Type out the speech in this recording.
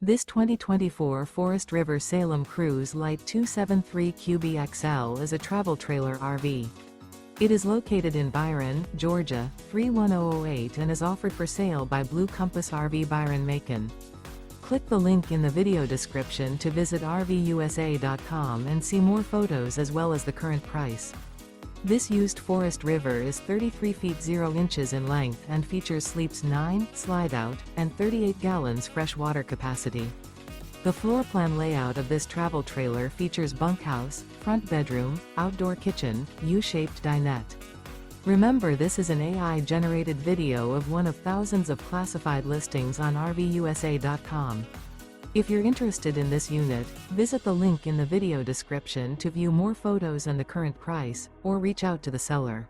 This 2024 Forest River Salem Cruise Lite 273 QBXL is a travel trailer RV. It is located in Byron, Georgia, 31008 and is offered for sale by Blue Compass RV Byron-Macon. Click the link in the video description to visit RVUSA.com and see more photos as well as the current price. This used Forest River is 33 feet 0 inches in length and features sleeps 9, Slideout, and 38 gallons fresh water capacity. The floor plan layout of this travel trailer features bunkhouse, front bedroom, outdoor kitchen, U-shaped dinette. Remember, this is an AI-generated video of one of thousands of classified listings on RVUSA.com. If you're interested in this unit, visit the link in the video description to view more photos and the current price, or reach out to the seller.